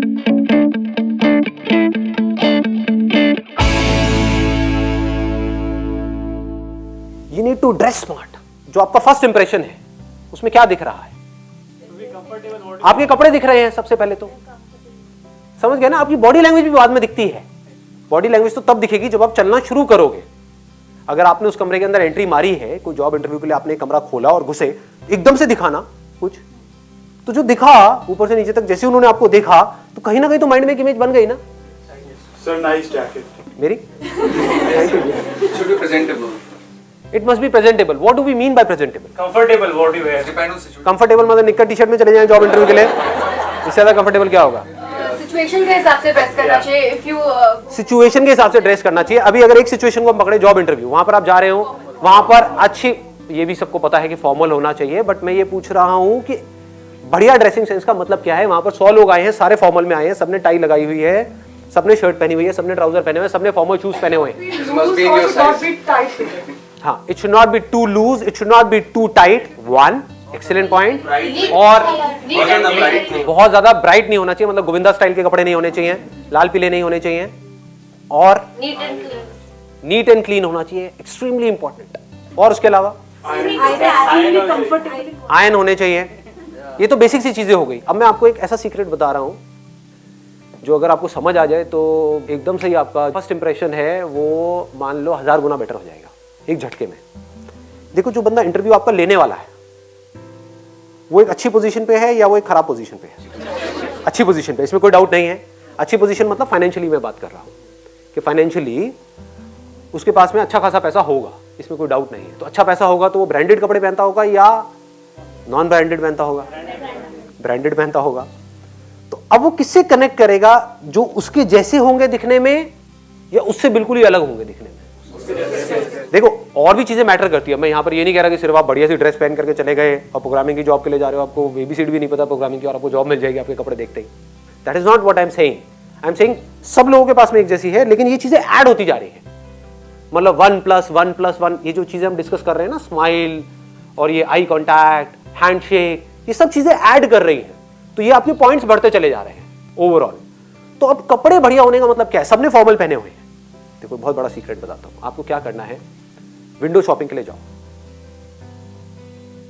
You need to dress smart. जो आपका first impression है उसमें क्या दिख रहा है? आपके कपड़े दिख रहे हैं सबसे पहले तो, समझ गए ना? आपकी बॉडी लैंग्वेज भी बाद में दिखती है। बॉडी लैंग्वेज तो तब दिखेगी जब आप चलना शुरू करोगे। अगर आपने उस कमरे के अंदर एंट्री मारी है, कोई जॉब इंटरव्यू के लिए आपने कमरा खोला और घुसे, एकदम से दिखाना कुछ, तो जो दिखा ऊपर से नीचे तक, जैसे उन्होंने आपको देखा तो कहीं ना कहीं तो माइंड में एक इमेज बन गई ना। सर नाइस जैकेट मेरी should be presentable. It must be presentable. What do we mean by presentable? Comfortable what you wear. Depend on situation. Comfortable मतलब निक्कर टी शर्ट में चले जाएं जॉब इंटरव्यू के लिए, इससे ज्यादा कंफर्टेबल क्या होगा? सिचुएशन के हिसाब से ड्रेस करना चाहिए। इफ यू सिचुएशन के हिसाब से ड्रेस करना चाहिए। अभी अगर एक सिचुएशन को हम पकड़े, जॉब इंटरव्यू, वहां पर आप जा रहे हो, वहां पर अच्छी, ये भी सबको पता है कि फॉर्मल होना चाहिए, बट मैं ये पूछ रहा हूं कि बढ़िया ड्रेसिंग सेंस का मतलब क्या है? वहां पर 100 लोग आए हैं, सारे फॉर्मल में आए हैं, सबने टाई लगाई हुई है, सबने शर्ट पहनी हुई है, सबने ट्राउजर पहने हुए हैं, सबने फॉर्मल शूज पहने हुए हैं। Must be in your size. हाँ, it should not be too loose, it should not be too tight. One excellent point. और बहुत ज्यादा ब्राइट नहीं होना चाहिए, मतलब गोविंदा स्टाइल के कपड़े नहीं होने चाहिए, लाल पीले नहीं होने चाहिए, और नीट एंड क्लीन होना चाहिए, एक्सट्रीमली इंपॉर्टेंट। और उसके अलावा आयन होने चाहिए। ये तो बेसिक सी चीजें हो गई। अब मैं आपको एक ऐसा सीक्रेट बता रहा हूं जो अगर आपको समझ आ जाए तो एकदम से ही आपका फर्स्ट इंप्रेशन है वो मान लो 1000 गुना बेटर हो जाएगा एक झटके में। देखो, जो बंदा इंटरव्यू आपका लेने वाला है वो एक अच्छी पोजीशन पे है या वो एक खराब पोजीशन पे है? अच्छी पोजीशन पे, इसमें कोई डाउट नहीं है। अच्छी पोजीशन मतलब फाइनेंशियली मैं बात कर रहा हूं कि फाइनेंशियली उसके पास में अच्छा खासा पैसा होगा, इसमें कोई डाउट नहीं है। तो अच्छा पैसा होगा तो वो ब्रांडेड कपड़े पहनता होगा या नॉन ब्रांडेड पहनता होगा? ब्रांडेड पहनता होगा। तो अब वो किससे कनेक्ट करेगा? जो उसके जैसे होंगे दिखने में या उससे बिल्कुल ही अलग होंगे दिखने में? देखो, और भी चीजें मैटर करती है। मैं यहाँ पर ये नहीं कह रहा कि सिर्फ आप बढ़िया सी ड्रेस पहन करके चले गए और प्रोग्रामिंग की जॉब के लिए जा रहे हो, आपको एबीसीडी भी नहीं पता प्रोग्रामिंग की और आपको जॉब मिल जाएगी आपके कपड़े देखते ही। That is not what I am saying. I am saying सब लोगों के पास में एक जैसी है, लेकिन ये चीजें ऐड होती जा रही है। मतलब 1+1+1 ये जो चीजें हम डिस्कस कर रहे हैं ना, स्माइल और ये आई कॉन्टैक्ट, हैंडशेक, ये सब चीजें ऐड कर रही हैं, तो ये आपके पॉइंट्स बढ़ते चले जा रहे हैं ओवरऑल। तो अब कपड़े बढ़िया होने का मतलब क्या है? सबने फॉर्मल पहने हुए हैं। देखो, बहुत बड़ा सीक्रेट बताता हूं आपको। क्या करना है, विंडो शॉपिंग के लिए जाओ,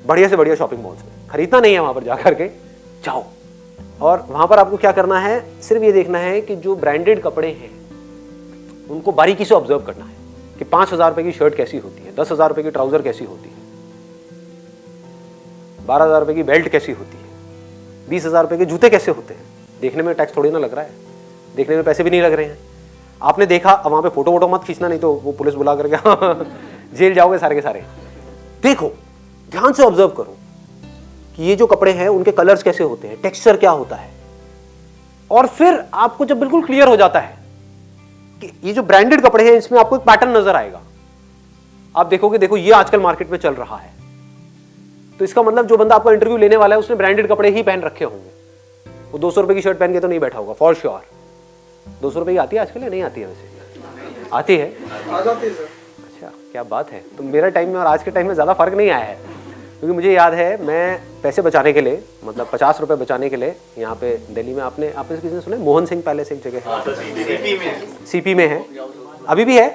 बढ़िया से बढ़िया शॉपिंग मॉल्स में। खरीदना नहीं है, वहां पर जाकर के जाओ, और वहां पर आपको क्या करना है, सिर्फ ये देखना है कि जो ब्रांडेड कपड़े हैं उनको बारीकी से ऑब्जर्व करना है कि 5000 रुपए की शर्ट कैसी होती है, 10,000 रुपए की ट्राउजर कैसी होती है, 12,000 रुपए की बेल्ट कैसी होती है, 20,000 रुपए के जूते कैसे होते हैं। देखने में टैक्स थोड़ी ना लग रहा है, देखने में पैसे भी नहीं लग रहे हैं। आपने देखा, अब वहां पे फोटो वोटो मत खींचना, नहीं तो वो पुलिस बुला करके जेल जाओगे सारे के सारे। देखो, ध्यान से ऑब्जर्व करो कि ये जो कपड़े हैं उनके कलर्स कैसे होते हैं, टेक्सचर क्या होता है। और फिर आपको जब बिल्कुल क्लियर हो जाता है कि ये जो ब्रांडेड कपड़े हैं इसमें आपको एक पैटर्न नजर आएगा, आप देखोगे, देखो ये आजकल मार्केट में चल रहा है, तो इसका मतलब जो बंदा आपका इंटरव्यू लेने वाला है उसने ब्रांडेड कपड़े ही पहन रखे होंगे। वो 200 रुपए की शर्ट पहन के तो नहीं बैठा होगा फॉर श्योर। 200 रुपए की आती है आजकल या नहीं आती है? वैसे आती है। अच्छा, क्या बात है। तो मेरे टाइम में और आज के टाइम में ज़्यादा फर्क नहीं आया है, क्योंकि मुझे याद है मैं पैसे बचाने के लिए, मतलब 50 रुपए बचाने के लिए, यहाँ पे दिल्ली में आपने किसी ने सुना, मोहन सिंह पैलेस एक जगह है, सीपी में है, अभी भी है।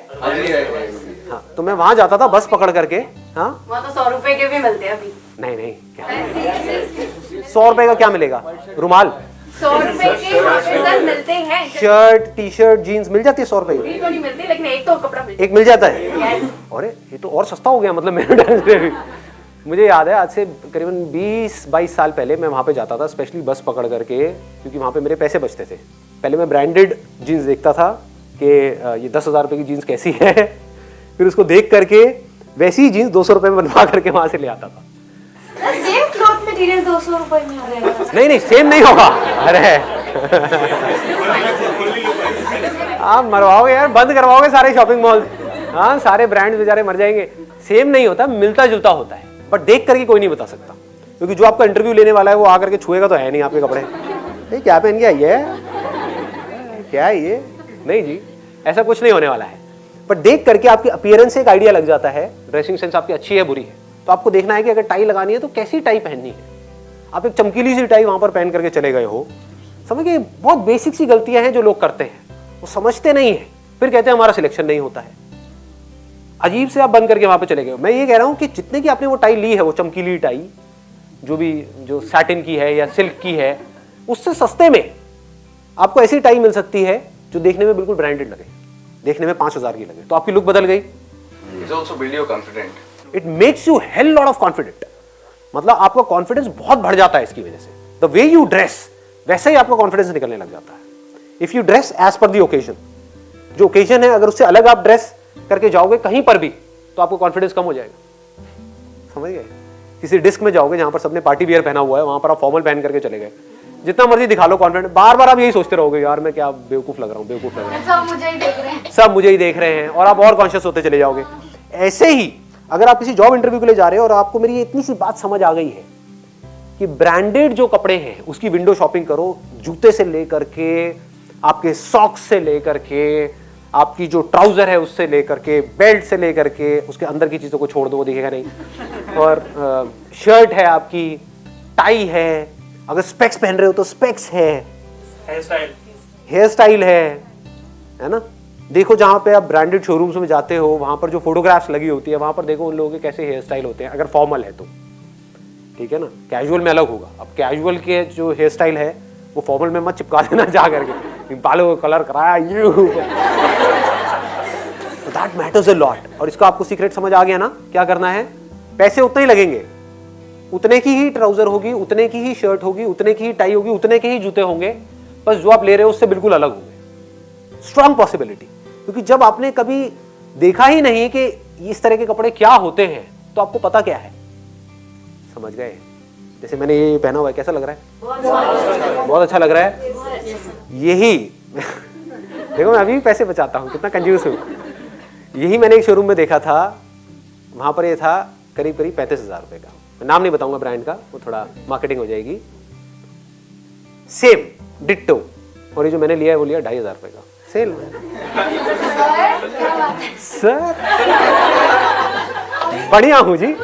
हाँ, तो मैं वहाँ जाता था बस पकड़ करके। हाँ, वहाँ तो 100 रुपए के भी मिलते हैं अभी। नहीं, क्या 100 रुपए का क्या मिलेगा? रुमाल 100 रुपए के वहाँ पे सर मिलते हैं। शर्ट, टी शर्ट, जीन्स मिल जाती है 100 रुपए की? तो नहीं मिलती, लेकिन एक तो कपड़ा मिलता है। एक मिल जाता है। अरे ये तो और सस्ता हो गया, मतलब मेरे टाइम से भी। मुझे याद है आज से करीबन 20-22 साल पहले मैं वहाँ पे जाता था स्पेशली बस पकड़ करके, क्योंकि वहाँ पे मेरे पैसे बचते थे। पहले मैं ब्रांडेड जीन्स देखता था कि ये 10,000 रुपए की जीन्स कैसी है, फिर उसको देख करके वैसी जीन्स 200 रुपए में बनवा करके वहाँ से ले आता था। सेम क्लॉथ मटेरियल 200 रुपए में आ रहेगा? नहीं, सेम नहीं होगा। अरे आप मरवाओगे यार, बंद करवाओगे सारे शॉपिंग मॉल। हाँ, सारे ब्रांड्स बेचारे मर जाएंगे। सेम नहीं होता, मिलता जुलता होता है, बट देख करके कोई नहीं बता सकता, क्योंकि जो आपका इंटरव्यू लेने वाला है वो आकर के छुएगा तो है नहीं आपके कपड़े। ये क्या पहन के आई है, क्या है ये? नहीं जी, ऐसा कुछ नहीं होने वाला है। बट देख करके आपकी अपीयरेंस से एक आइडिया लग जाता है, ड्रेसिंग सेंस आपकी अच्छी है बुरी है। तो आपको देखना है कि अगर टाई लगानी है तो कैसी टाई पहननी है। आप एक चमकीली सी टाई वहां पर पहन करके चले गए हो समझ गए? बहुत बेसिक सी गलतियां हैं जो लोग करते हैं, वो समझते नहीं है, फिर कहते हैं हमारा सिलेक्शन नहीं होता है। अजीब से आप बंद करके वहां पे चले गए। मैं ये कह रहा हूं कि जितने की आपने वो टाई ली है, वो चमकीली टाई जो सैटिन की है या सिल्क की है, उससे सस्ते में आपको ऐसी टाई मिल सकती है जो देखने में बिल्कुल ब्रांडेड लगे, देखने में 5000 की लगे, तो आपकी लुक बदल गई। It also build you confident. It makes you hell lot of confident, मतलब आपका कॉन्फिडेंस बहुत बढ़ जाता है इसकी वजह से। द वे यू ड्रेस, वैसे ही आपका कॉन्फिडेंस निकलने लग जाता है। If you dress as per the occasion, जो ओकेजन है अगर उससे अलग आप ड्रेस करके जाओगे कहीं पर भी, तो आपको कॉन्फिडेंस कम हो जाएगा। समझ गए? किसी डिस्क में जाओगे जहां पर सबने पार्टी वियर पहना हुआ है, वहां पर आप फॉर्मल पहन करके चले गए, जितना मर्जी दिखा लो कॉन्फिडेंट, बार बार आप यही सोचते रहोगे यार मैं क्या बेवकूफ लग रहा हूँ, बेवकूफ लग रहा हूँ, सब मुझे ही देख रहे हैं। सब मुझे ही देख रहे हैं, और आप और कॉन्शियस होते चले जाओगे। ऐसे ही अगर आप किसी जॉब इंटरव्यू के लिए जा रहे हो और आपको मेरी इतनी सी बात समझ आ गई है कि ब्रांडेड जो कपड़े हैं उसकी विंडो शॉपिंग करो, जूते से लेकर के, आपके सॉक्स से लेकर के, आपकी जो ट्राउजर है उससे लेकर के, बेल्ट से लेकर के, उसके अंदर की चीजों को छोड़ दो, वो दिखेगा नहीं, और शर्ट है आपकी, टाई है, अगर स्पेक्स पहन रहे हो तो स्पेक्स है, हेयर स्टाइल है ना। देखो जहां पे आप ब्रांडेड शोरूम्स में जाते हो, वहां पर जो फोटोग्राफ्स लगी होती है, वहां पर देखो उन लोगों के कैसे हेयर स्टाइल होते हैं, अगर फॉर्मल है तो, ठीक है ना। कैजुअल में अलग होगा। अब कैजुअल के जो हेयर स्टाइल है वो फॉर्मल में मत चिपका देना जा करके, बालों को कलर कराया you, that matters a lot. और इसका आपको सीक्रेट समझ आ गया ना, क्या करना है? पैसे उतने ही लगेंगे, उतने की ही ट्राउजर होगी, उतने की ही शर्ट होगी, उतने की ही टाई होगी, उतने के ही जूते होंगे, बस जो आप ले रहे हो उससे बिल्कुल अलग होंगे। स्ट्रॉन्ग पॉसिबिलिटी, क्योंकि जब आपने कभी देखा ही नहीं कि इस तरह के कपड़े क्या होते हैं, तो आपको पता क्या है। समझ गए? जैसे मैंने ये पहना हुआ है, कैसा लग रहा है? बहुत अच्छा लग रहा है। यही देखो मैं अभी भी पैसे बचाता हूँ, कितना कंजूस हूँ। यही मैंने एक शोरूम में देखा था, वहां पर ये था करीब करीब 35,000 रुपए का। मैं नाम नहीं बताऊंगा ब्रांड का, वो थोड़ा मार्केटिंग हो जाएगी। सेम डिट्टो, और ये जो मैंने लिया है वो लिया 2,500 रुपए का, सेल में। सर बढ़िया हूं जी,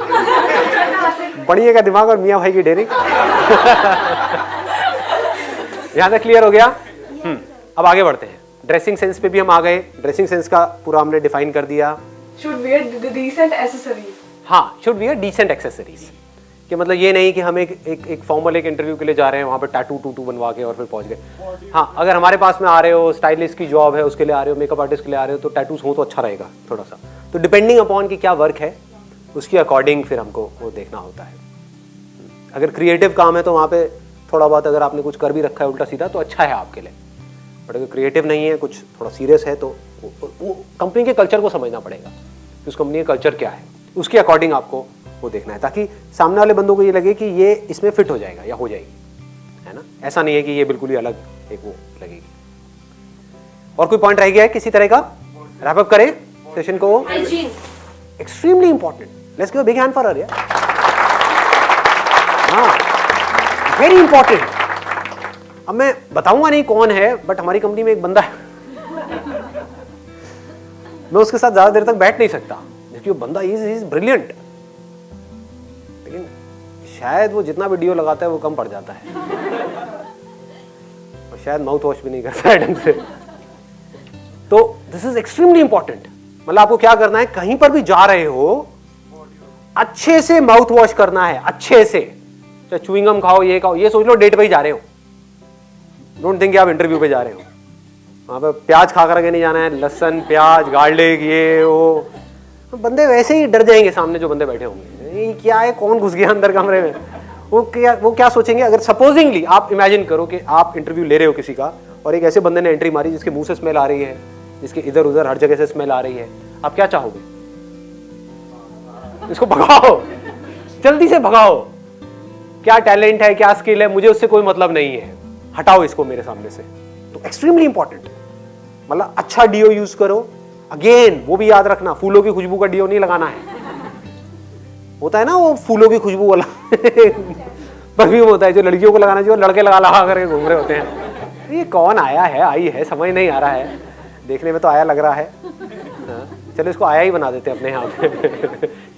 बढ़िया का दिमाग और मियाँ भाई की डेयरिंग। यहां तक क्लियर हो गया? अब आगे बढ़ते हैं। ड्रेसिंग सेंस पे भी हम आ गए। ड्रेसिंग सेंस का पूरा हमने डिफाइन कर दिया। Should wear decent accessories. हाँ, शुड वियर डिसेंट एक्सेसरीज, कि मतलब ये नहीं कि हम एक फॉर्मल एक इंटरव्यू के लिए जा रहे हैं, वहाँ पे टैटू बनवा के और फिर पहुँच गए। हाँ, अगर हमारे पास में आ रहे हो, स्टाइलिस्ट की जॉब है उसके लिए आ रहे हो, मेकअप आर्टिस्ट के लिए आ रहे हो, तो टैटूज हो तो अच्छा रहेगा थोड़ा सा। तो डिपेंडिंग अपॉन कि क्या वर्क है उसके अकॉर्डिंग फिर हमको वो देखना होता है। अगर क्रिएटिव काम है तो वहाँ पे थोड़ा बहुत अगर आपने कुछ कर भी रखा है उल्टा सीधा तो अच्छा है आपके लिए, बट अगर क्रिएटिव नहीं है, कुछ थोड़ा सीरियस है, तो वो कंपनी के कल्चर को समझना पड़ेगा कि उस कंपनी का कल्चर क्या है, उसके अकॉर्डिंग आपको वो देखना है, ताकि सामने वाले बंदों को ये लगे कि ये इसमें फिट हो जाएगा या हो जाएगी, है ना। ऐसा नहीं है कि ये बिल्कुल ही अलग एक वो लगेगी। और कोई पॉइंट रह गया है किसी तरह का? रैप अप करें सेशन को। Extremely important, let's give a big hand for her. हाँ, वेरी इंपॉर्टेंट। अब मैं बताऊंगा नहीं कौन है, बट हमारी कंपनी में एक बंदा है, मैं उसके साथ ज्यादा देर तक बैठ नहीं सकता, क्योंकि वो बंदा इज ब्रिलियंट, लेकिन शायद वो जितना वीडियो लगाता है वो कम पड़ जाता है, और शायद माउथ वॉश भी नहीं करता है ढंग से। तो दिस इज एक्सट्रीमली इंपॉर्टेंट। मतलब आपको क्या करना है, कहीं पर भी जा रहे हो अच्छे से माउथ वॉश करना है, अच्छे से। चाहे च्युइंगम खाओ, ये खाओ, ये सोच लो डेट पे ही जा रहे हो, डोंट थिंक आप इंटरव्यू पे जा रहे हो। वहां पे प्याज खा करके नहीं जाना है, लहसुन प्याज गार्लिक ये वो, तो बंदे वैसे ही डर जाएंगे सामने जो बंदे बैठे होंगे, ये क्या है, कौन घुस गया अंदर कमरे में। वो क्या सोचेंगे। अगर सपोजिंगली आप इमेजिन करो कि आप इंटरव्यू ले रहे हो किसी का, और एक ऐसे बंदे ने एंट्री मारी जिसके मुंह से स्मेल आ रही है, जिसके इधर उधर हर जगह से स्मेल आ रही है, आप क्या चाहोगे? इसको भगाओ, जल्दी से भगाओ। क्या टैलेंट है, क्या स्किल है, मुझे उससे कोई मतलब नहीं है, हटाओ इसको मेरे सामने से। तो एक्सट्रीमली इंपॉर्टेंट, मतलब अच्छा डीओ यूज करो। अगेन वो भी याद रखना, फूलों की खुशबू का डीओ नहीं लगाना है। होता है ना वो फूलों की खुशबू वाला परफ्यूम होता है जो लड़कियों को लगाना चाहिए, और लड़के लगा करके घूम रहे होते हैं। ये कौन आया है, आई है, समझ नहीं आ रहा है, देखने में तो आया लग रहा है। चलो इसको आया ही बना देते अपने यहाँ पे।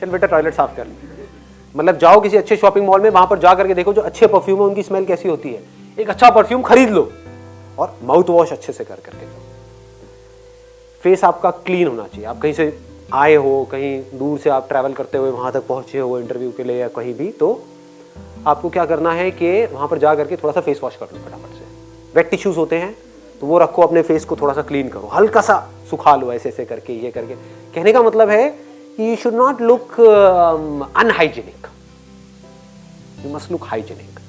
चल बेटा टॉयलेट साफ कर। मतलब जाओ किसी अच्छे शॉपिंग मॉल में, वहां पर जा करके देखो जो अच्छे परफ्यूम है उनकी स्मेल कैसी होती है। एक अच्छा परफ्यूम खरीद लो और माउथ वॉश अच्छे से कर करके लो। फेस आपका क्लीन होना चाहिए। आप कहीं से आए हो, कहीं दूर से आप ट्रैवल करते हुए वहां तक पहुंचे हो इंटरव्यू के लिए या कहीं भी, तो आपको क्या करना है कि वहां पर जा करके थोड़ा सा फेस वॉश कर लो फटाफट से। वेट टिश्यूज होते हैं तो वो रखो, अपने फेस को थोड़ा सा क्लीन करो, हल्का सा सुखा लो ऐसे ऐसे करके, ये करके। कहने का मतलब है कि you should not look unhygienic, you must look hygienic.